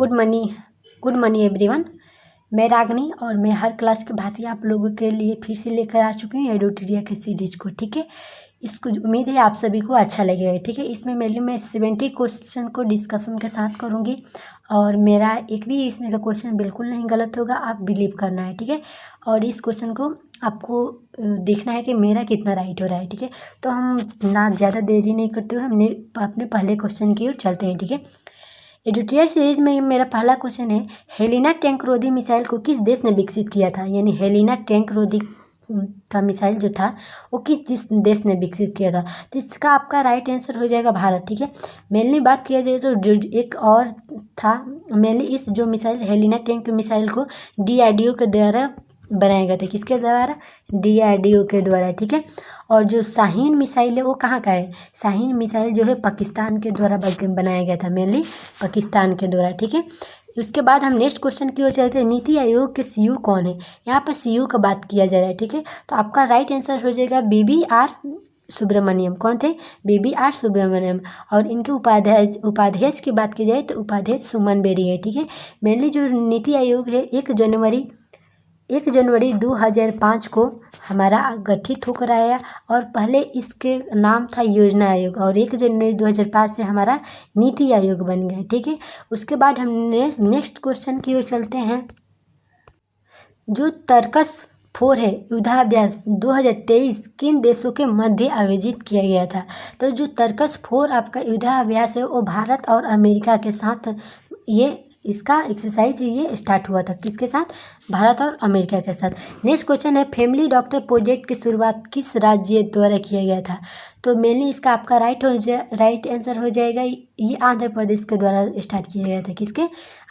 Good morning everyone. मैं रागनी और मैं हर क्लास की भांति आप लोगों के लिए फिर से लेकर आ चुकी हूँ एडोटेरिया के सीरीज को। ठीक है, इसको उम्मीद है आप सभी को अच्छा लगेगा। ठीक है, इसमें मेनली मैं 70 क्वेश्चन को डिस्कशन के साथ करूँगी और मेरा एक भी इसमें का क्वेश्चन बिल्कुल नहीं गलत होगा, आप बिलीव करना है। ठीक है, और इस क्वेश्चन को आपको देखना है कि मेरा कितना राइट हो रहा है। ठीक है, तो हम ना ज़्यादा देरी नहीं करते हुए हमने अपने पहले क्वेश्चन की ओर चलते हैं। ठीक है, एडोटेरिया सीरीज में मेरा पहला क्वेश्चन है, हेलिना टैंक रोधी मिसाइल को किस देश ने विकसित किया था। यानी हेलिना टैंक रोधी का मिसाइल जो था वो किस देश ने विकसित किया था। तो इसका आपका राइट आंसर हो जाएगा भारत। ठीक है, मेनली बात किया जाए तो जो एक और था, मेनली इस जो मिसाइल हेलिना टैंक मिसाइल को DRDO के द्वारा बनाया गया था। किसके द्वारा? DRDO के द्वारा। ठीक है, और जो शाहीन मिसाइल है वो कहाँ का है? शाहीन मिसाइल जो है पाकिस्तान के द्वारा बनाया गया था, मेनली पाकिस्तान के द्वारा। ठीक है, उसके बाद हम नेक्स्ट क्वेश्चन की ओर चलते हैं, नीति आयोग के CEO कौन है। यहाँ पर CEO का बात किया जा रहा है। ठीक है, तो आपका राइट आंसर हो जाएगा BBR सुब्रमण्यम। कौन थे? BBR सुब्रमण्यम। और इनके उपाध्यक्ष की बात की जाए तो उपाध्यक्ष सुमन बेरी है। ठीक है, मेनली जो नीति आयोग है 1 जनवरी 2005 को हमारा गठित होकर आया और पहले इसके नाम था योजना आयोग और 1 जनवरी 2005 से हमारा नीति आयोग बन गया। ठीक है, उसके बाद हम नेक्स्ट क्वेश्चन की ओर चलते हैं। जो तर्कस 4 है युद्धाभ्यास 2023 किन देशों के मध्य आयोजित किया गया था। तो जो तर्कस 4 आपका युद्धाभ्यास है वो भारत और अमेरिका के साथ ये इसका एक्सरसाइज ये स्टार्ट हुआ था। किसके साथ? भारत और अमेरिका के साथ। नेक्स्ट क्वेश्चन है, फैमिली डॉक्टर प्रोजेक्ट की शुरुआत किस राज्य द्वारा किया गया था। तो मेनली इसका आपका राइट आंसर हो जाएगा, ये आंध्र प्रदेश के द्वारा स्टार्ट किया गया था। किसके?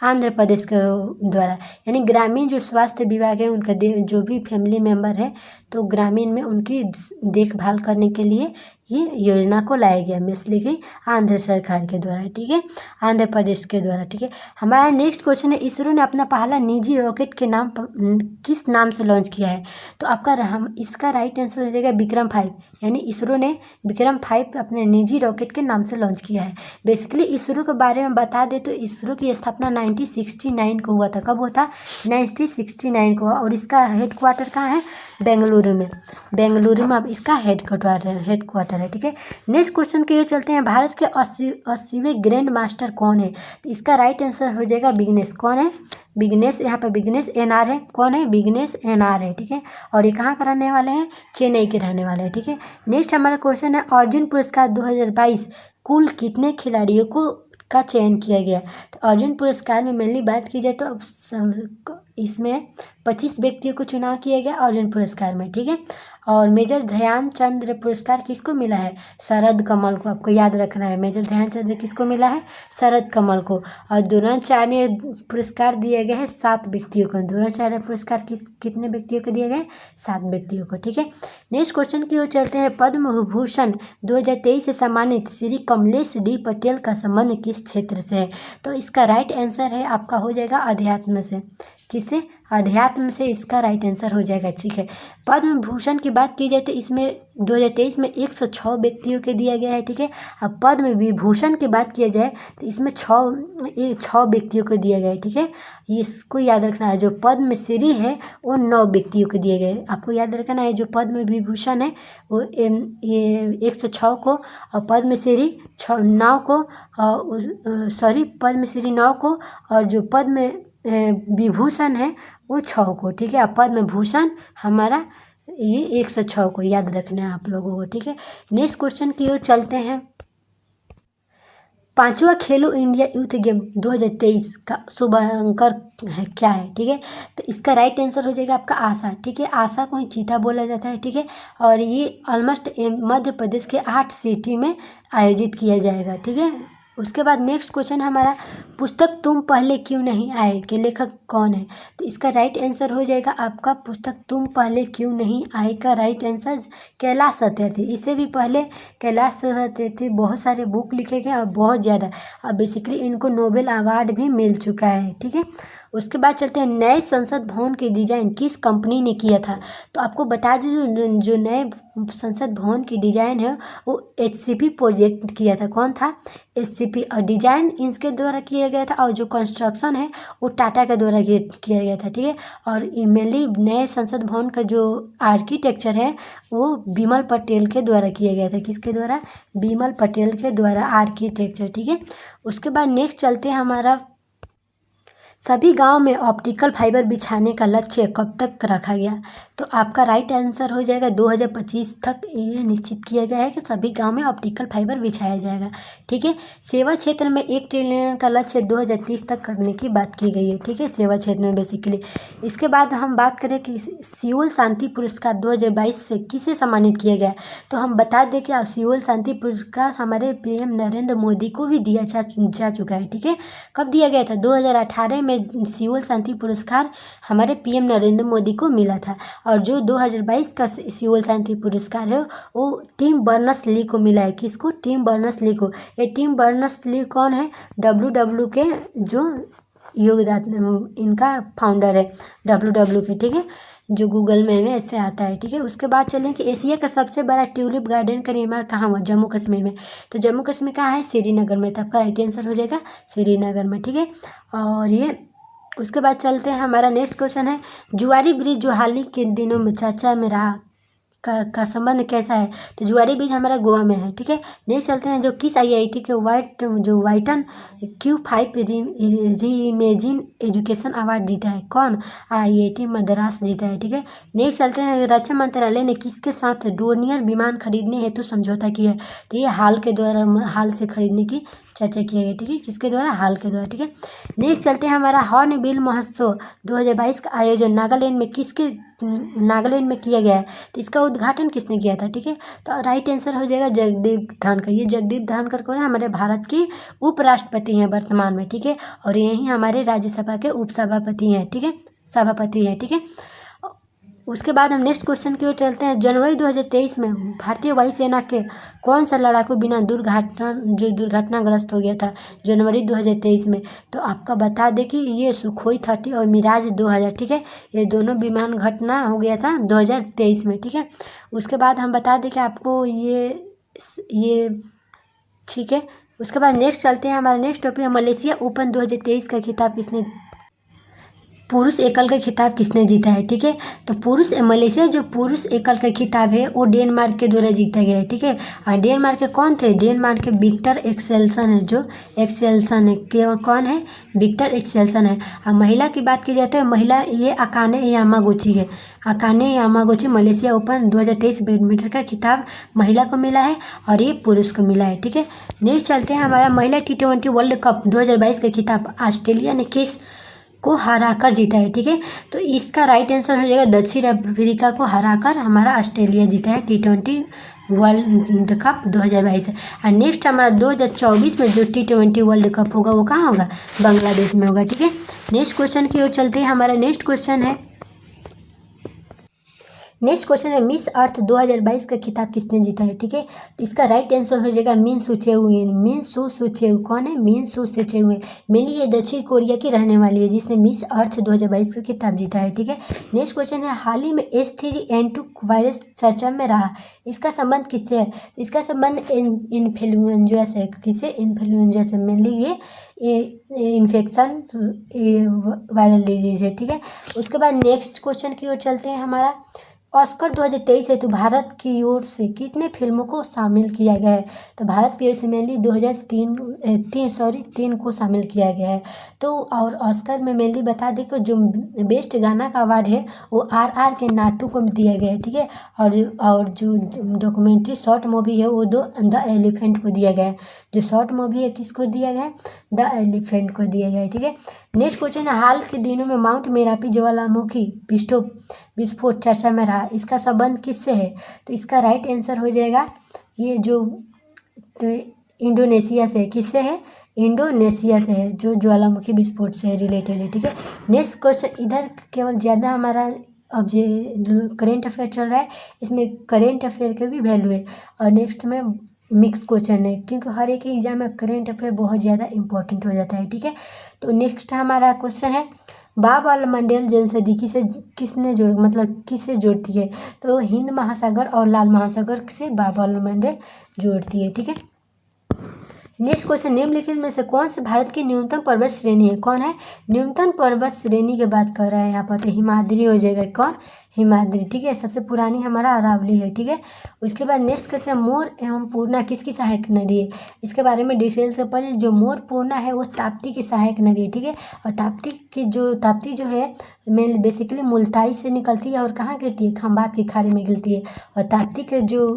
आंध्र प्रदेश के द्वारा। यानी ग्रामीण जो स्वास्थ्य विभाग है उनका जो भी फैमिली मेम्बर है तो ग्रामीण में उनकी देखभाल करने के लिए ये योजना को लाया गया, मिसली की आंध्र सरकार के द्वारा। ठीक है, आंध्र प्रदेश के द्वारा। ठीक है, हमारा नेक्स्ट क्वेश्चन है, इसरो ने अपना पहला निजी रॉकेट के नाम किस नाम से लॉन्च किया है। तो आपका इसका राइट आंसर हो जाएगा विक्रम 5। यानी इसरो ने विक्रम 5 अपने निजी रॉकेट के नाम से लॉन्च किया है। बेसिकली इसरो के बारे में बता दे तो इसरो की स्थापना 1969 को हुआ था। कब हुआ था? 1969 को। और इसका हेडक्वार्टर कहाँ है? बेंगलुरु में। बेंगलुरु में अब इसका हेडक्वार्टर है। ठीक है, नेक्स्ट क्वेश्चन की ओर चलते हैं, भारत के 80वें ग्रैंड मास्टर कौन है। तो इसका राइट आंसर हो जाएगा विघ्नेश। कौन है? विघ्नेश। यहाँ पर विघ्नेश NR है। कौन है? विघ्नेश NR है। ठीक है, और ये कहाँ के रहने वाले हैं? चेन्नई के रहने वाले हैं। ठीक है, नेक्स्ट हमारा क्वेश्चन है, अर्जुन पुरस्कार 2022 कुल कितने खिलाड़ियों का चयन किया गया। तो अर्जुन पुरस्कार में मेनली बात की जाए तो इसमें 25 व्यक्तियों को चुनाव किया गया अर्जुन पुरस्कार में। ठीक है, और मेजर ध्यानचंद पुरस्कार किसको मिला है? शरद कमल को। आपको याद रखना है, मेजर ध्यानचंद किसको मिला है? शरद कमल को। और द्रोणाचार्य पुरस्कार दिए गए हैं 7 व्यक्तियों को। द्रोणाचार्य पुरस्कार कितने व्यक्तियों को दिए गए? 7 व्यक्तियों को। ठीक है, नेक्स्ट क्वेश्चन की ओर चलते हैं, पद्म विभूषण 2023 से सम्मानित श्री कमलेश D पटेल का संबंध किस क्षेत्र से है। तो इसका राइट आंसर है आपका हो जाएगा अध्यात्म से। किससे? अध्यात्म से इसका राइट आंसर हो जाएगा। ठीक है, पद्म भूषण की बात की जाए तो इसमें 2023 में 106 व्यक्तियों के दिया गया है। ठीक है, अब पद्म विभूषण की बात किया जाए तो इसमें 6 व्यक्तियों को दिया गया है। ठीक है, इसको याद रखना है, जो पद्मश्री है वो 9 व्यक्तियों को दिए गए। आपको याद रखना है, जो पद्म विभूषण है वो ये 106 को और पद्मश्री 9 को पद्मश्री 9 को और जो पद्म विभूषण है वो 6 को। ठीक है, अब पद्म भूषण हमारा ये 106 को याद रखना है आप लोगों को। ठीक है, नेक्स्ट क्वेश्चन की ओर चलते हैं, 5वां खेलो इंडिया यूथ गेम 2023 का शुभांकर है क्या है। ठीक है, तो इसका राइट आंसर हो जाएगा आपका आशा। ठीक है, आशा को ही चीता बोला जाता है। ठीक है, और ये ऑलमोस्ट मध्य प्रदेश के 8 सिटी में आयोजित किया जाएगा। ठीक है, उसके बाद नेक्स्ट क्वेश्चन हमारा, पुस्तक तुम पहले क्यों नहीं आए के लेखक कौन है। तो इसका राइट आंसर हो जाएगा आपका पुस्तक तुम पहले क्यों नहीं आए का राइट आंसर कैलाश सत्यार्थी। इससे भी पहले कैलाश सत्यार्थी बहुत सारे बुक लिखे गए और बहुत ज़्यादा, अब बेसिकली इनको नोबेल अवार्ड भी मिल चुका है। ठीक है, उसके बाद चलते हैं, नए संसद भवन की डिज़ाइन किस कंपनी ने किया था। तो आपको बता दें जो नए संसद भवन की डिज़ाइन है वो HCP प्रोजेक्ट किया था। कौन था? HCP। और डिज़ाइन इसके द्वारा किया गया था और जो कंस्ट्रक्शन है वो टाटा के द्वारा किया गया था, ठीक है। और मेनली नए संसद भवन का जो आर्किटेक्चर है वो बिमल पटेल के द्वारा किया गया था। किसके द्वारा? बिमल पटेल के द्वारा आर्किटेक्चर, ठीक है। उसके बाद नेक्स्ट चलते हैं हमारा, सभी गांव में ऑप्टिकल फाइबर बिछाने का लक्ष्य कब तक रखा गया? तो आपका राइट आंसर हो जाएगा 2025 तक ये निश्चित किया गया है कि सभी गांव में ऑप्टिकल फाइबर बिछाया जाएगा, ठीक है। सेवा क्षेत्र में 1 ट्रिलियन का लक्ष्य 2030 तक करने की बात की गई है, ठीक है, सेवा क्षेत्र में बेसिकली। इसके बाद हम बात करें कि सियोल शांति पुरस्कार 2022 से किसे सम्मानित किया गया? तो हम बता दें कि सियोल शांति पुरस्कार हमारे PM नरेंद्र मोदी को भी दिया जा चुका है, ठीक है। कब दिया गया था? 2018 में सियोल शांति पुरस्कार हमारे PM नरेंद्र मोदी को मिला था। और जो 2022 का सियोल शांति पुरस्कार है वो टिम बर्नर्स-ली को मिला है। किसको? टिम बर्नर्स-ली को। ये टिम बर्नर्स-ली कौन है? WW के जो योगदान, इनका फाउंडर है WW के, ठीक है, जो गूगल में ऐसे आता है, ठीक है। उसके बाद चलें कि एशिया का सबसे बड़ा ट्यूलिप गार्डन का निर्माण कहाँ हुआ? जम्मू कश्मीर में। तो जम्मू कश्मीर कहाँ है? श्रीनगर में। तो आपका राइट आंसर हो जाएगा श्रीनगर में, ठीक है। और ये उसके बाद चलते हैं, हमारा नेक्स्ट क्वेश्चन है, जुआरी ब्रिज जो हाल ही के दिनों में चर्चा में रहा का संबंध कैसा है? तो जुआरी ब्रिज हमारा गोवा में है, ठीक है। नेक्स्ट चलते हैं, जो किस IIT के वाइटन Q5 रीइमेजिन एजुकेशन अवार्ड जीता है? कौन? IIT मद्रास जीता है, ठीक है। नेक्स्ट चलते हैं, रक्षा मंत्रालय ने किसके साथ डोनियर विमान खरीदने हेतु समझौता किया है? तो ये हाल से खरीदने की चर्चा किया गया, ठीक है। किसके द्वारा? हाल के द्वारा, ठीक है। नेक्स्ट चलते हैं, हमारा हॉर्नबिल महोत्सव 2022 का आयोजन नागालैंड में किया गया है। तो इसका उद्घाटन किसने किया था? ठीक है, तो राइट आंसर हो जाएगा जगदीप धनखड़। ये जगदीप धनखड़ कौन है? हमारे भारत के उपराष्ट्रपति हैं वर्तमान में, ठीक है, और यही हमारे राज्यसभा के उपसभापति हैं, ठीक है, सभापति हैं, ठीक है। उसके बाद हम नेक्स्ट क्वेश्चन की ओर चलते हैं। जनवरी 2023 में भारतीय वायुसेना के कौन सा लड़ाकू विमान दुर्घटनाग्रस्त हो गया था जनवरी 2023 में? तो आपका बता दें कि ये सुखोई 30 और मिराज 2000, ठीक है, ये दोनों विमान घटना हो गया था 2023 में, ठीक है। उसके बाद हम बता दें कि आपको ये ठीक है। उसके बाद नेक्स्ट चलते हैं, हमारा नेक्स्ट टॉपिक है मलेशिया ओपन 2023 का खिताब किसने, पुरुष एकल का खिताब किसने जीता है? ठीक है, तो मलेशिया जो पुरुष एकल का खिताब है वो डेनमार्क के द्वारा जीता गया है, ठीक है। और डेनमार्क के कौन थे? डेनमार्क के विक्टर एक्सेल्सन है, जो एक्सेल्सन है, कौन है? विक्टर एक्सेल्सन है। और महिला की बात की जाती है, महिला ये अकाने यामागुची है। Akane Yamaguchi Malaysia open 2023 badminton का खिताब महिला को मिला है और ये पुरुष को मिला है, ठीक है। नेक्स्ट चलते हैं, हमारा महिला T20 वर्ल्ड कप 2022 का खिताब ऑस्ट्रेलिया ने किस को हराकर जीता है? ठीक है, तो इसका राइट आंसर हो जाएगा दक्षिण अफ्रीका को हराकर हमारा ऑस्ट्रेलिया जीता है T20 वर्ल्ड कप 2022 है। और नेक्स्ट हमारा 2024 में जो T20 वर्ल्ड कप होगा वो कहाँ होगा? बांग्लादेश में होगा, ठीक है। नेक्स्ट क्वेश्चन की ओर चलते हैं, हमारा नेक्स्ट क्वेश्चन है मिस अर्थ 2022 का खिताब किसने जीता है? ठीक है, तो इसका राइट आंसर हो जाएगा मिन सू चेऊ। कौन है? मिन सू चेऊ है। मेनली ये दक्षिण कोरिया की रहने वाली है जिसने मिस अर्थ 2022 का खिताब जीता है, ठीक है। नेक्स्ट क्वेश्चन है, हाल ही में H3N2 वायरस चर्चा में रहा, इसका संबंध किससे है? तो इसका संबंध इन्फ्लुएंजा से। किससे? इन्फ्लुएंजा से। मेनली ये इन्फेक्शन वायरल डिजीज है, ठीक है। उसके बाद नेक्स्ट क्वेश्चन की ओर चलते हैं, हमारा ऑस्कर 2023 हेतु भारत की ओर से कितने फिल्मों को शामिल किया गया है? तो भारत की ओर से मेनली 3 को शामिल किया गया है। तो और ऑस्कर में मेनली बता दें कि जो बेस्ट गाना का अवार्ड है वो RR के नाटू को दिया गया है, ठीक है। और जो डॉक्यूमेंट्री शॉर्ट मूवी है वो द एलिफेंट को दिया गया है। जो शॉर्ट मूवी है किसको दिया गया है? द एलिफेंट को दिया गया है, ठीक है। नेक्स्ट क्वेश्चन है, हाल के दिनों में माउंट मेरापी ज्वालामुखी विस्फोट चर्चा में रहा, इसका संबंध किससे है? तो इसका राइट आंसर हो जाएगा ये जो इंडोनेशिया से। किससे है? इंडोनेशिया से है, जो ज्वालामुखी विस्फोट से रिलेटेड है, ठीक है। नेक्स्ट क्वेश्चन, इधर केवल ज़्यादा हमारा अब ये करेंट अफेयर चल रहा है, इसमें करेंट अफेयर के भी वैल्यू है। और नेक्स्ट में मिक्स क्वेश्चन है क्योंकि हर एक एग्जाम में करेंट अफेयर बहुत ज़्यादा इंपॉर्टेंट हो जाता है, ठीक है। तो नेक्स्ट हमारा क्वेश्चन है, बाबमंडल जलसंधि किसने जोड़ मतलब किससे जोड़ती है? तो हिंद महासागर और लाल महासागर से बाबमंडल जोड़ती है, ठीक है। नेक्स्ट क्वेश्चन, निम्नलिखित में से कौन से भारत की न्यूनतम पर्वत श्रेणी है? कौन है? न्यूनतम पर्वत श्रेणी की बात कर रहा है यहाँ पर, तो हिमाद्री हो जाएगा। कौन? हिमाद्री, ठीक है। सबसे पुरानी हमारा अरावली है, ठीक है। उसके बाद नेक्स्ट क्वेश्चन, मोर एवं पूर्णा किसकी सहायक नदी है? इसके बारे में डिटेल से पढ़, जो मोर पूर्णा है वो ताप्ती की सहायक नदी है, ठीक है। और ताप्ती जो है मेन बेसिकली मुल्ताई से निकलती है और कहाँ गिरती है? खंबात की खाड़ी में गिरती है। और ताप्ती के जो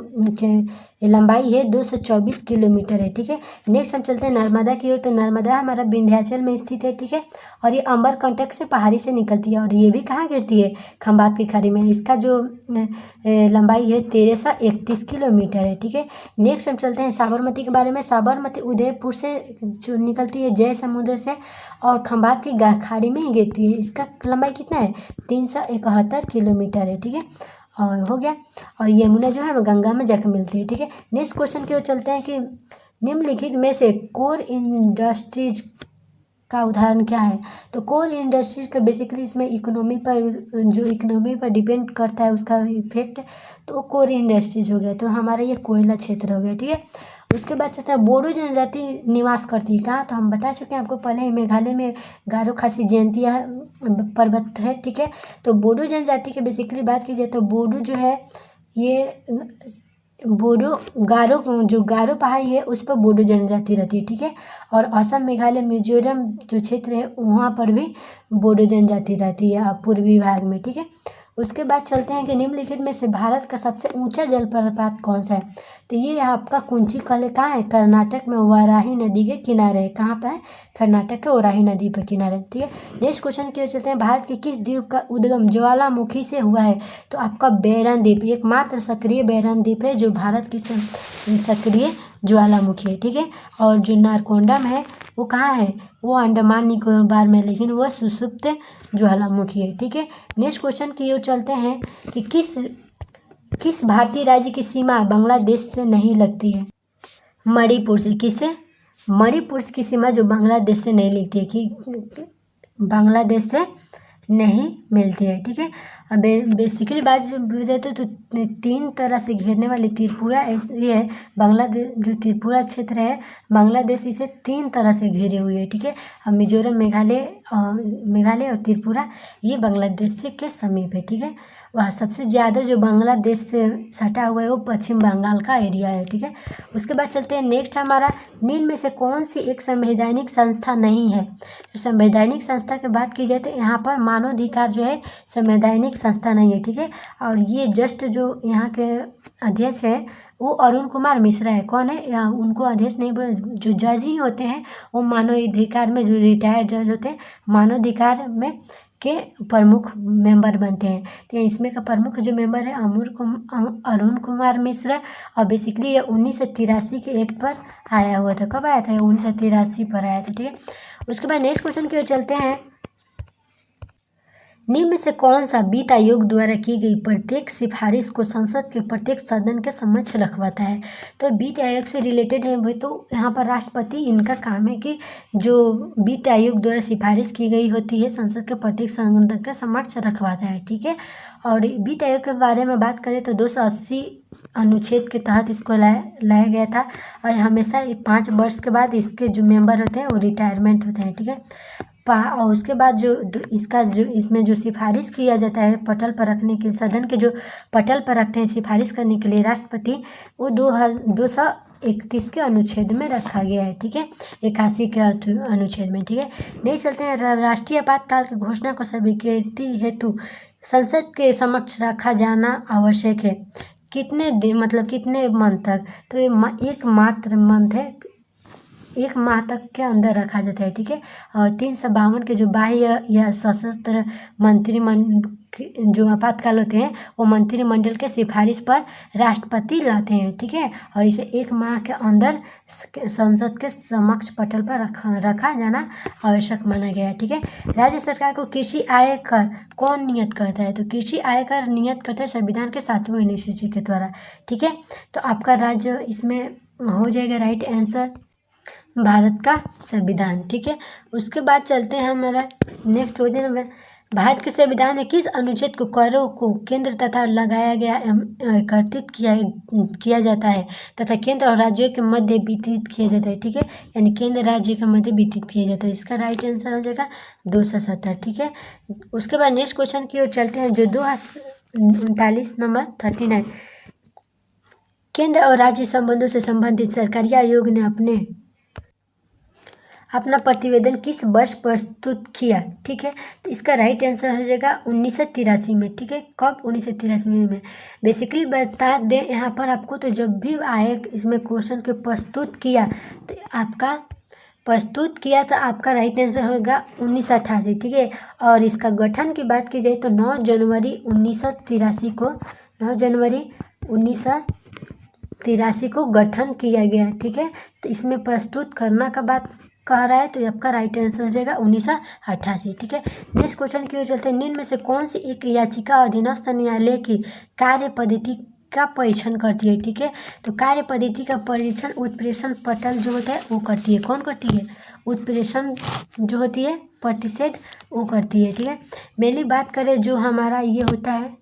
लंबाई है 224 किलोमीटर है, ठीक है। नेक्स्ट हम चलते हैं नर्मदा की ओर, तो नर्मदा हमारा विंध्याचल में स्थित है, ठीक है। और ये अमरकंटक से पहाड़ी से निकलती है और ये भी कहाँ गिरती है? खंबात की खाड़ी में। इसका जो लंबाई है 1331 किलोमीटर है, ठीक है। नेक्स्ट हम चलते हैं साबरमती के बारे में। साबरमती उदयपुर से जो निकलती है जय समुद्र से और खंबात की खाड़ी में ही गिरती है। इसका लंबाई कितना है? 371 किलोमीटर है, ठीक है। और हो गया। और यमुना जो है वो गंगा में जाकर मिलती है, ठीक है। नेक्स्ट क्वेश्चन की ओर चलते हैं कि निम्नलिखित में से कोर इंडस्ट्रीज का उदाहरण क्या है? तो कोर इंडस्ट्रीज का बेसिकली इसमें इकोनॉमी पर डिपेंड करता है उसका इफेक्ट, तो कोर इंडस्ट्रीज हो गया। तो हमारा ये कोयला क्षेत्र हो गया, ठीक है। उसके बाद चलता है बोडो जनजाति निवास करती है कहाँ? तो हम बता चुके हैं आपको पहले ही, मेघालय में गारो खासी जयंतिया पर्वत है, ठीक है। तो बोडो जनजाति की बेसिकली बात की जाए तो बोडो जो है ये जो गारो पहाड़ी है उस पर बोडो जनजाति रहती है, ठीक है। और असम, मेघालय, मिजोरम जो क्षेत्र है वहाँ पर भी बोडो जनजाति रहती है पूर्वी भाग में, ठीक है। उसके बाद चलते हैं कि निम्नलिखित में से भारत का सबसे ऊंचा जलप्रपात कौन सा है? तो ये आपका कुंचिकले कहाँ है? कर्नाटक में वाराही नदी के किनारे है। कहाँ पर है? कर्नाटक के वाराही नदी पर किनारे, ठीक है। नेक्स्ट क्वेश्चन की ओर चलते हैं, भारत के किस द्वीप का उद्गम ज्वालामुखी से हुआ है? तो आपका बैरन द्वीप, एकमात्र सक्रिय बैरन द्वीप है जो भारत की सक्रिय ज्वालामुखी है, ठीक है। और जो नारकोंडम है वो कहाँ है? वो अंडमान निकोबार में, लेकिन वो सुषुप्त ज्वालामुखी है, ठीक है। नेक्स्ट क्वेश्चन की ओर चलते हैं कि किस भारतीय राज्य की सीमा बांग्लादेश से नहीं लगती है? मणिपुर से। किससे? मणिपुर की सीमा जो बांग्लादेश से नहीं लगती है, कि बांग्लादेश से नहीं मिलती है, ठीक है। अब बेसिकली बात जाए तो 3 तरह से घेरने वाली त्रिपुरा ऐसी है। बांग्लादेश जो त्रिपुरा क्षेत्र है बांग्लादेश इसे 3 तरह से घेरे हुए है, ठीक है। अब मिजोरम, मेघालय और त्रिपुरा ये बांग्लादेश से के समीप है, ठीक है। वह सबसे ज़्यादा जो बांग्लादेश से सटा हुआ है वो पश्चिम बंगाल का एरिया है, ठीक है। उसके बाद चलते हैं नेक्स्ट हमारा, निम्न में से कौन सी एक संवैधानिक संस्था नहीं है? तो संवैधानिक संस्था की बात की जाए तो यहाँ पर मानवाधिकार जो है संवैधानिक संस्था नहीं है, ठीक है। और ये जस्ट जो यहाँ के अध्यक्ष है वो अरुण कुमार मिश्रा है। कौन है? या उनको अध्यक्ष नहीं बोले, जो जज ही होते हैं वो मानवाधिकार में जो रिटायर्ड जज होते हैं मानवाधिकार में के प्रमुख मेंबर बनते हैं। तो इसमें का प्रमुख जो मेंबर है अरुण कुमार मिश्रा। और बेसिकली ये 1983 के एक्ट पर आया हुआ था। कब आया था? 1983 पर आया था, ठीक है। उसके बाद नेक्स्ट क्वेश्चन की ओर चलते हैं, निम्न में से कौन सा वित्त आयोग द्वारा की गई प्रत्येक सिफारिश को संसद के प्रत्येक सदन के समक्ष रखवाता है? तो वित्त आयोग से रिलेटेड है वो, तो यहाँ पर राष्ट्रपति इनका काम है कि जो वित्त आयोग द्वारा सिफारिश की गई होती है संसद के प्रत्येक सदन के समक्ष रखवाता है, ठीक है। और वित्त आयोग के बारे में बात करें तो 280 अनुच्छेद के तहत इसको लाया गया था। और हमेशा 5 वर्ष के बाद इसके जो मेंबर होते हैं वो रिटायरमेंट होते हैं, ठीक है। और उसके बाद इसमें जो सिफारिश किया जाता है पटल पर रखने के, सदन के जो पटल पर रखते हैं सिफारिश करने के लिए राष्ट्रपति, वो 231 के अनुच्छेद में रखा गया है, ठीक है। 81 के अनुच्छेद में, ठीक है। नहीं चलते हैं, राष्ट्रीय आपातकाल की घोषणा को स्वीकृति हेतु संसद के समक्ष रखा जाना आवश्यक है। कितने दिन मतलब कितने मंथ तक? तो ये एक मात्र मंथ है, 1 माह तक के अंदर रखा जाता है, ठीक है। और 352 के जो बाह्य या सशस्त्र मंत्रिमंडल जो आपातकाल होते हैं वो मंत्रिमंडल के सिफारिश पर राष्ट्रपति लाते हैं, ठीक है। और इसे 1 माह के अंदर संसद के समक्ष पटल पर रखा जाना आवश्यक माना गया है, ठीक है। राज्य सरकार को कृषि आयकर कौन नियत करता है? तो कृषि आयकर नियत करता है संविधान के 7वें अनुसूची के द्वारा, ठीक है। तो आपका राज्य इसमें हो जाएगा राइट आंसर। भारत का संविधान। ठीक है, उसके बाद चलते हैं हमारा नेक्स्ट क्वेश्चन में, भारत के संविधान में किस अनुच्छेद को करों को केंद्र तथा लगाया गया एकत्रित किया जाता है तथा केंद्र और राज्यों के मध्य वितरित किया जाता है। ठीक है, यानी केंद्र राज्य के मध्य वितरित किया जाता है। इसका राइट आंसर हो जाएगा 270। ठीक है, उसके बाद नेक्स्ट क्वेश्चन की ओर चलते हैं जो 239 नंबर 39, केंद्र और राज्य संबंधों से संबंधित सरकारी आयोग ने अपना प्रतिवेदन किस वर्ष प्रस्तुत किया। ठीक है, तो इसका राइट आंसर हो जाएगा 1983 में। ठीक है, कब? 1983 में। बेसिकली बता दें यहाँ पर आपको, तो जब भी आए इसमें क्वेश्चन के प्रस्तुत किया तो आपका राइट आंसर होगा 1988। ठीक है, और इसका गठन की बात की जाए तो 9 जनवरी 1983 को गठन किया गया। ठीक है, तो इसमें प्रस्तुत करना का बात कह रहा है, तो आपका राइट आंसर हो जाएगा 1988। ठीक है, नेक्स्ट क्वेश्चन की ओर चलते हैं, निम्न में से कौन सी एक याचिका अधीनस्थ न्यायालय की कार्य पद्धति का परीक्षण करती है। ठीक है, तो कार्य पद्धति का परीक्षण उत्प्रेषण पटल जो होता है वो करती है। कौन करती है? उत्प्रेषण जो होती है प्रतिषेध वो करती है। ठीक है, मेनली बात करें जो हमारा ये होता है,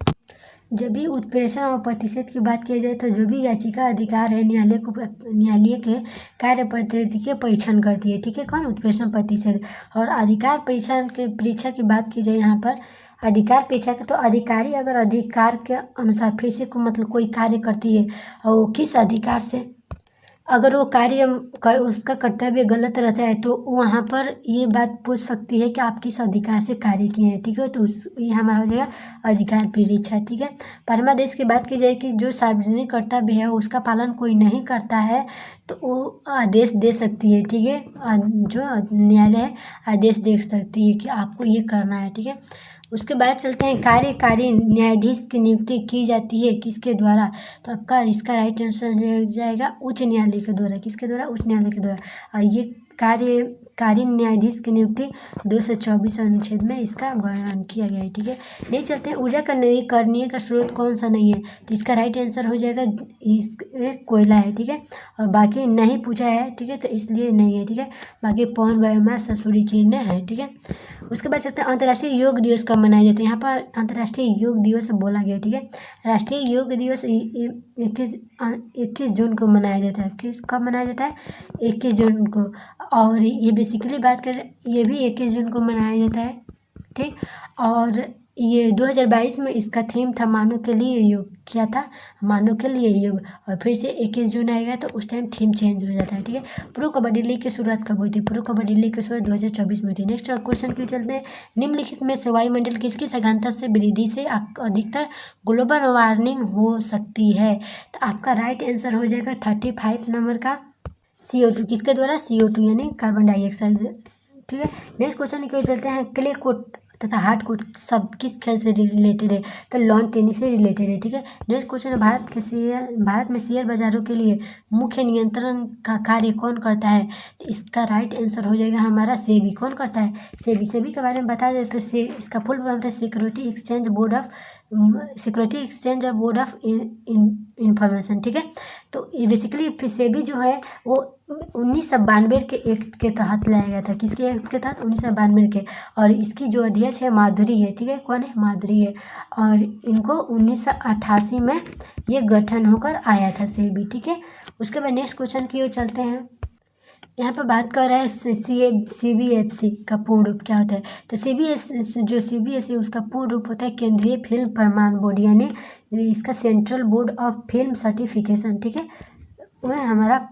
जब भी उत्प्रेषण और प्रतिषेध की बात की जाए तो जो भी याचिका अधिकार है न्यायालय के कार्य पद्धति के परीक्षण करती है। ठीक है, कौन? उत्प्रेषण प्रतिषेध। और अधिकार परीक्षा की बात की जाए यहाँ पर अधिकार परीक्षा के, तो अधिकारी अगर अधिकार के अनुसार फिर से मतलब कोई कार्य करती है और वो किस अधिकार से, अगर वो कार्य उसका कर्तव्य गलत रहता है तो वहाँ पर ये बात पूछ सकती है कि आप किस अधिकार से कार्य किए हैं। ठीक है, तो ये हमारा हो जाएगा अधिकार परीक्षा। ठीक है, परमादेश की बात की जाए कि जो सार्वजनिक कर्तव्य है उसका पालन कोई नहीं करता है तो वो आदेश दे सकती है। ठीक है, जो न्यायालय आदेश दे सकती है कि आपको ये करना है। ठीक है, उसके बाद चलते हैं, कार्यकारी न्यायाधीश की नियुक्ति की जाती है किसके द्वारा, तो आपका इसका राइट आंसर जाएगा उच्च न्यायालय के द्वारा। किसके द्वारा? उच्च न्यायालय के द्वारा। ये कार्यकारी न्यायाधीश की नियुक्ति 224 अनुच्छेद में इसका वर्णन किया गया है। ठीक है, नेक्स्ट चलते हैं, ऊर्जा का नवीकरणीय का स्रोत कौन सा नहीं है, तो इसका राइट आंसर हो जाएगा कोयला है। ठीक है, और बाकी नहीं पूछा है। ठीक है, तो इसलिए नहीं है। ठीक है, बाकी पवन बायोमास सूर्य किरणें है। ठीक है, उसके बाद चलते हैं, अंतर्राष्ट्रीय योग दिवस कब मनाया जाता है। यहाँ पर अंतर्राष्ट्रीय योग दिवस बोला गया। ठीक है, राष्ट्रीय योग दिवस 21 जून को मनाया जाता है। कब मनाया जाता है? 21 जून को। और ये बेसिकली बात करें, ये भी 21 जून को मनाया जाता है। ठीक, और ये 2022 में इसका थीम था मानव के लिए योग। क्या था? मानव के लिए योग। और फिर से 21 जून आएगा तो उस टाइम थीम चेंज हो जाता है। ठीक है, प्रो कबड्डी लीग की शुरुआत कब हुई थी? प्रो कबड्डी लीग की शुरुआत 2024 में हुई थी। नेक्स्ट क्वेश्चन की चलते हैं, निम्नलिखित में से वायुमंडल किसकी सघनता से वृद्धि से अधिकतर ग्लोबल वार्मिंग हो सकती है, तो आपका राइट आंसर हो जाएगा 35 नंबर का CO2। किसके द्वारा? CO2 यानी कार्बन डाइऑक्साइड। ठीक है, नेक्स्ट क्वेश्चन की ओर चलते हैं, क्ले कोर्ट तथा हार्ड कोर्ट सब किस खेल से रिलेटेड है, तो लॉन टेनिस से रिलेटेड है। ठीक है, नेक्स्ट क्वेश्चन है, भारत में शेयर बाजारों के लिए मुख्य नियंत्रण का कार्य कौन करता है, तो इसका राइट आंसर हो जाएगा हमारा सेबी। कौन करता है? सेबी के बारे में बता दें तो इसका फुल फॉर्म है security exchange board of information. ठीक है, तो ये बेसिकली सेबी जो है वो 1992 के एक्ट के तहत लाया गया था। किसके एक्ट के तहत? 1992 के। और इसकी जो अध्यक्ष है माधुरी है। ठीक है, कौन है? माधुरी है। और इनको 1988 में ये गठन होकर आया था सेबी। ठीक है, उसके बाद नेक्स्ट क्वेश्चन की ओर चलते हैं, यहाँ पर बात कर रहे हैं CBFC का पूर्ण रूप क्या होता है, तो CBSE उसका पूर्ण रूप होता है केंद्रीय फिल्म प्रमाण बोर्ड, यानी इसका central board of film certification. ठीक है, वह हमारा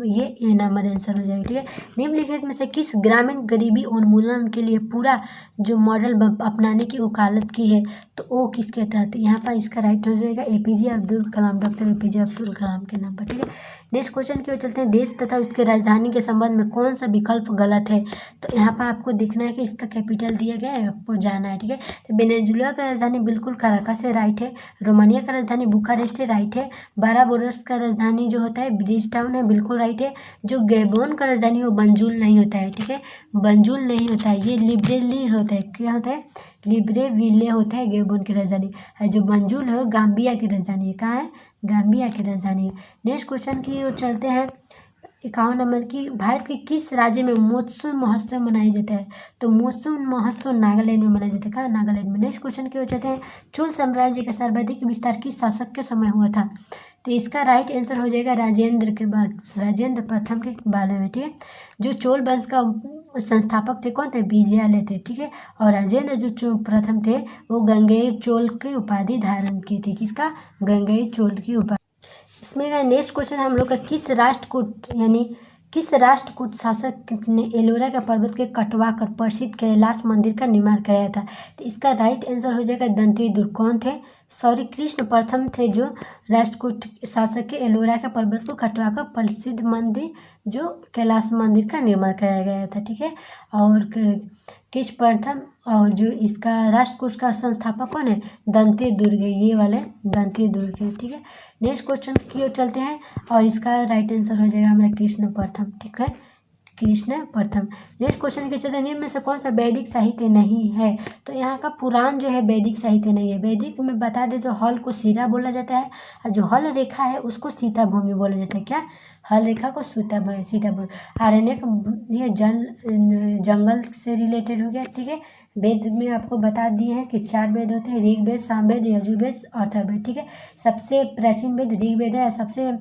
ये नंबर आंसर हो जाएगा। ठीक है, निम्नलिखित में से किस ग्रामीण गरीबी उन्मूलन के लिए पूरा जो मॉडल अपनाने की वकालत की है, तो वो किसके तहत? यहाँ पर इसका राइट हो जाएगा APJ Abdul Kalam, doctor APJ Abdul Kalam के नाम पर। ठीक है, नेक्स्ट क्वेश्चन की ओर चलते हैं, देश तथा उसके राजधानी के संबंध में कौन सा विकल्प गलत है, तो यहाँ पर आपको देखना है कि इसका कैपिटल दिया गया है, आपको जाना है। ठीक है, तो वेनेजुएला का राजधानी बिल्कुल काराकास है, राइट है। रोमानिया का राजधानी बुखारेस्ट है, राइट है। बाराबोरस का राजधानी जो होता है ब्रिज टाउन है, बिल्कुल राइट है। जो गैबोन का राजधानी वो बंजुल नहीं होता है। ठीक है, बंजुल नहीं होता है, ये लिब्रेविल होता है। क्या होता है? लिब्रेविले होता है गैबोन की राजधानी। जो बंजुल है गाम्बिया की राजधानी है। कहाँ है? गाम्बिया की राजधानी है। नेक्स्ट क्वेश्चन की ओर चलते हैं, 51 नंबर की, भारत के किस राज्य में मोत्सुन महोत्सव मनाया जाता है? तो मोत्सुन महोत्सव नागालैंड में मनाया जाता है। कहाँ? नागालैंड में। नेक्स्ट क्वेश्चन क्या हो जाते हैं, चोल साम्राज्य का सर्वाधिक विस्तार किस शासक के समय हुआ था? तो इसका राइट आंसर हो जाएगा राजेंद्र के बाद, राजेंद्र प्रथम के बारे में। ठीक है, जो चोल वंश का संस्थापक थे कौन थे? विजयालय थे। ठीक है, और राजेंद्र जो प्रथम थे वो गंगेय चोल की उपाधि धारण की थी। किसका? गंगेय चोल की उपाधि। इसमें का नेक्स्ट क्वेश्चन हम लोग का, किस राष्ट्रकूट शासक ने एलोरा के पर्वत के कटवा कर प्रसिद्ध कैलाश मंदिर का निर्माण कराया था? तो इसका राइट आंसर हो जाएगा दंतेदुर्ग। कौन थे? सॉरी, कृष्ण प्रथम थे जो राष्ट्रकूट शासक के एलोरा के पर्वत को कटवा कर प्रसिद्ध मंदिर जो कैलाश मंदिर का निर्माण कराया गया था। ठीक है, और कृष्ण प्रथम, और जो इसका राष्ट्रकूट का संस्थापक कौन है? दंतेदुर्ग, ये वाले दंतेदुर्ग है। ठीक है, नेक्स्ट क्वेश्चन की ओर चलते हैं, और इसका राइट आंसर हो जाएगा हमारा कृष्ण प्रथम। ठीक है, कृष्ण प्रथम। नेक्स्ट क्वेश्चन के चलते, निम्न में से कौन सा वैदिक साहित्य नहीं है? तो यहाँ का पुराण जो है वैदिक साहित्य नहीं है। वैदिक में बता दें तो हल को सीरा बोला जाता है, और जो हल रेखा है उसको सीता भूमि बोला जाता है। क्या? हल रेखा को सीता भूमि। आरण्यक ये जंगल से रिलेटेड हो गया। ठीक है, वेद में आपको बता दिए हैं कि 4 वेद होते हैं, ऋग्वेद, सामवेद, यजुर्वेद, अथर्ववेद। ठीक है, सबसे प्राचीन वेद ऋग्वेद है, सबसे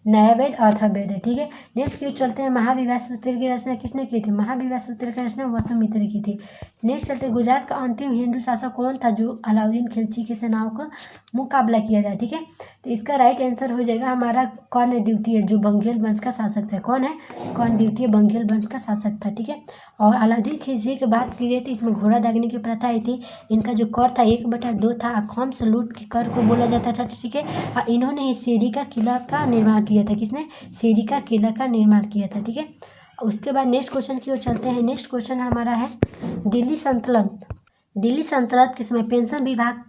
नया वेद अथर्ववेद है। ठीक है, नेक्स्ट की चलते हैं, महाविवाह सूत्र की रचना किसने की थी? महाविवाह सूत्र की रचना वसुमित्र की थी। नेक्स्ट चलते हैं, गुजरात का अंतिम हिंदू शासक कौन था जो अलाउद्दीन खिलजी की सेनाओं का मुकाबला किया था? ठीक है, तो इसका राइट आंसर हो जाएगा हमारा कौन द्वितीय, जो बंगाल वंश का शासक था। कौन है? कौन द्वितीय बंगाल वंश का शासक था। ठीक है, और अलाउद्दीन खिलजी की बात की गई थी, इसमें घोड़ा दागने की प्रथा आई थी। इनका जो कर था 1/2 था, अखौम से लूट के कर को बोला जाता था। ठीक है, और इन्होंने ही सीरी का किला का निर्माण किया था। किसने? सीरी का किला का निर्माण किया था। ठीक है, उसके बाद नेक्स्ट क्वेश्चन की ओर चलते हैं। नेक्स्ट क्वेश्चन हमारा है, दिल्ली सल्तनत के समय पेंशन विभाग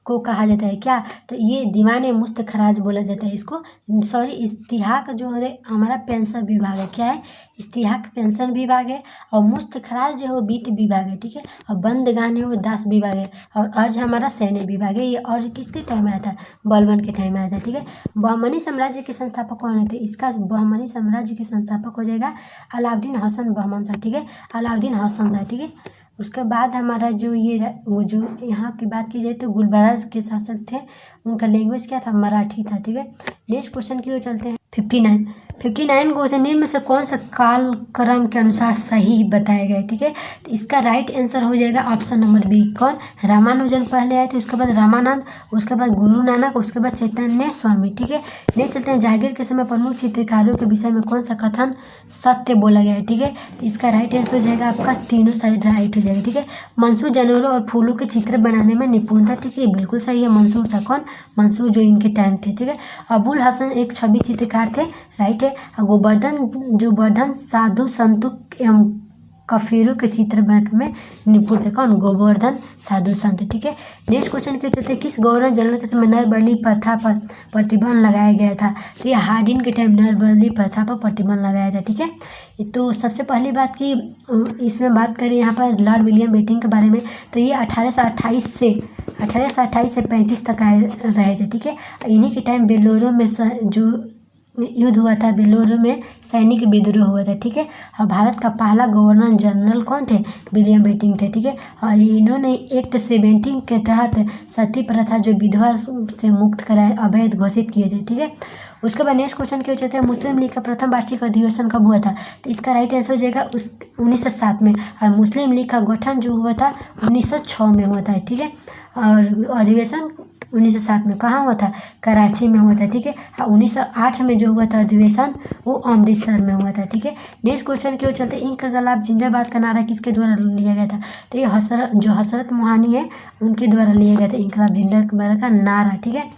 को कहा जाता है क्या? तो ये दीवाने मुफ्त खराज बोला जाता है इसको। सॉरी, इस्तिहाक जो है हमारा पेंशन विभाग है। क्या है? इस्तिहाक पेंशन विभाग है, और मुफ्त खराज जो है वो वित्त विभाग है। ठीक है, और बंदगान है वो दास विभाग है, और अर्ज हमारा सैन्य विभाग है। ये अर्ज किसके टाइम में आया था? बलबन के टाइम में आया था। ठीक है, बहमनी साम्राज्य के संस्थापक कौन थे? इसका बहमनी साम्राज्य के संस्थापक हो जाएगा अलाउद्दीन हसन बहमन शाह। ठीक है, अलाउद्दीन हसन शाह। ठीक है, उसके बाद हमारा जो वो जो यहाँ की बात की जाए तो गुलबर्गा के शासक थे, उनका लैंग्वेज क्या था? मराठी था। ठीक है, नेक्स्ट क्वेश्चन की ओर चलते हैं। 59 क्वेश्चन निम्न में से कौन सा कालक्रम के अनुसार सही बताया गया है? ठीक है, तो इसका राइट आंसर हो जाएगा ऑप्शन नंबर बी। कौन? रामानुजन पहले आए थे, उसके बाद रामानंद, उसके बाद गुरु नानक, उसके बाद चैतन्य स्वामी। ठीक है, नेक्स्ट चलते हैं, जहांगीर के समय प्रमुख चित्रकारों के विषय में कौन सा कथन सत्य बोला गया है? ठीक है, तो इसका राइट आंसर हो जाएगा आपका तीनों साइड राइट हो जाएगा। ठीक है, मंसूर जानवरों और फूलों के चित्र बनाने में निपुण था। ठीक है, बिल्कुल सही है, मंसूर था। कौन? मंसूर, जो इनके टाइम थे। ठीक है, अबुल हसन एक छवि चित्रकार थे। राइट है, गोवर्धन साधु संतों एवं कफीरों के चित्र बनाने में निपुण थे। कौन? गोवर्धन साधु संत। ठीक है, नेक्स्ट क्वेश्चन क्या कहते हैं, किस गवर्नर जनरल के समय नर बदली प्रथा पर प्रतिबंध लगाया गया था? तो ये हार्डिन के टाइम नर बदली प्रथा पर प्रतिबंध लगाया था। ठीक है, तो सबसे पहली बात की इसमें बात करें यहाँ पर लॉर्ड विलियम बेंटिंक के बारे में, तो ये 1828 से 35 तक रहे थे। ठीक है, इन्हीं के टाइम बेलोरो में जो युद्ध हुआ था, बेलोरो में सैनिक विद्रोह हुआ था। ठीक है, और भारत का पहला गवर्नर जनरल कौन थे? विलियम बेंटिंक थे। ठीक है, और इन्होंने एक्ट 17 के तहत सती प्रथा जो विधवा से मुक्त कराए अवैध घोषित किए थे। ठीक है, उसके बाद नेक्स्ट क्वेश्चन क्या चाहते हैं, मुस्लिम लीग का प्रथम वार्षिक अधिवेशन कब हुआ था? तो इसका राइट आंसर हो जाएगा 1907 में, और मुस्लिम लीग का गठन जो हुआ था 1906 में हुआ था। ठीक है, और अधिवेशन 1907 में कहाँ हुआ था? कराची में हुआ था। ठीक है, 1908 में जो हुआ था अधिवेशन वो अमृतसर में हुआ था। ठीक है, नेक्स्ट क्वेश्चन क्यों चलते, इनकलाब जिंदाबाद का नारा किसके द्वारा लिया गया था? तो ये हसरत मोहानी है, उनके द्वारा लिया गया था इनकलाब जिंदाबाद का नारा। ठीक है,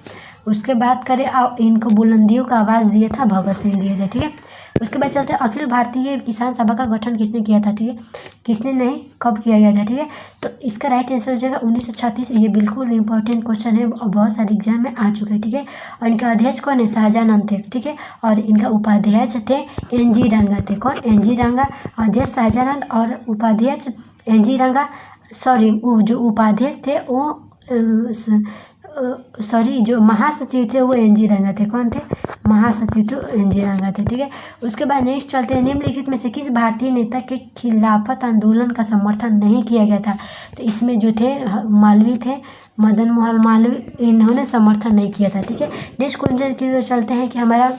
उसके बाद करें इनको बुलंदियों का आवाज़ दिया था भगत सिंह दिया था। ठीक है, उसके बाद चलते हैं, अखिल भारतीय किसान सभा का गठन किसने किया था? ठीक है, किसने नहीं, कब किया गया था? ठीक है, तो इसका राइट आंसर हो जाएगा 1936। ये बिल्कुल इंपॉर्टेंट क्वेश्चन है और बहुत सारे एग्जाम में आ चुके हैं। ठीक है, और इनका अध्यक्ष कौन है? शाहजानंद थे। ठीक है, और इनका उपाध्यक्ष थे NG रंगा थे। कौन? NG रंगा। अध्यक्ष शाहजानंद और उपाध्यक्ष NG रंगा। सॉरी, जो उपाध्यक्ष थे वो सॉरी, जो महासचिव थे वो एन जी रंगा थे। कौन थे? महासचिव तो एन जी रंगा थे, ठीक है। उसके बाद नेक्स्ट चलते हैं, निम्नलिखित में से किस भारतीय नेता के खिलाफत आंदोलन का समर्थन नहीं किया गया था? तो इसमें जो थे मालवीय थे, मदन मोहन मालवीय, इन्होंने समर्थन नहीं किया था, ठीक है। नेक्स्ट क्वेश्चन की ओर चलते हैं कि हमारा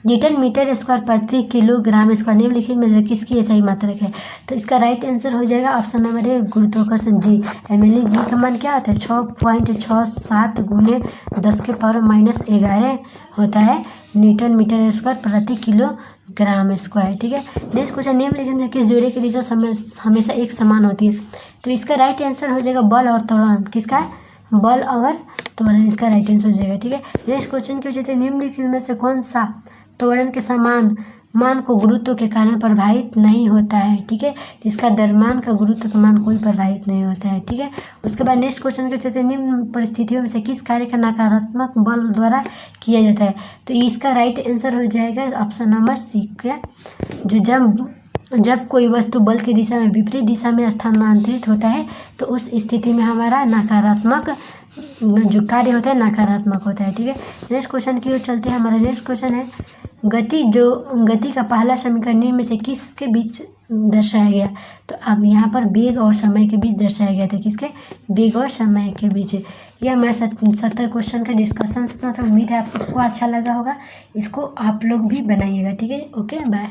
न्यूटन मीटर स्क्वायर प्रति किलोग्राम स्क्वायर निम्नलिखित में से किसकी सही मात्रक है? तो इसका राइट आंसर हो जाएगा ऑप्शन नंबर ए, गुरुत्वाकर्षण जी। एमएलई जी का मान क्या होता है? 6.67 गुने 10⁻⁻11 होता है न्यूटन मीटर स्क्वायर प्रति किलोग्राम स्क्वायर, ठीक है। नेक्स्ट क्वेश्चन, निम्नलिखित में किस जोड़े की दिशा हमेशा एक समान होती है? तो इसका राइट आंसर हो जाएगा बल और त्वरण। किसका है? बल और त्वरण, इसका राइट आंसर हो जाएगा, ठीक है। नेक्स्ट क्वेश्चन क्या होते हैं, निम्नलिखित में से कौन सा त्वरण के समान मान को गुरुत्व के कारण प्रभावित नहीं होता है? ठीक है, इसका द्रव्यमान का गुरुत्व का मान कोई प्रभावित नहीं होता है, ठीक है। उसके बाद नेक्स्ट क्वेश्चन के चलते, निम्न परिस्थितियों में से किस कार्य का नकारात्मक बल द्वारा किया जाता है? तो इसका राइट आंसर हो जाएगा ऑप्शन नंबर सी का, जो जब कोई वस्तु बल की दिशा में विपरीत दिशा में स्थानांतरित होता है तो उस स्थिति में हमारा नकारात्मक जो कार्य होता है नकारात्मक होता है, ठीक है। नेक्स्ट क्वेश्चन की ओर चलते हैं। हमारा नेक्स्ट क्वेश्चन है, गति का पहला समीकरण निम्न में से किसके बीच दर्शाया गया? तो अब यहाँ पर वेग और समय के बीच दर्शाया गया था। किसके? वेग और समय के बीच। यह हमारा 70 क्वेश्चन का डिस्कशन था। उम्मीद है आप सबको अच्छा लगा होगा। इसको आप लोग भी बनाइएगा, ठीक है। Okay, bye.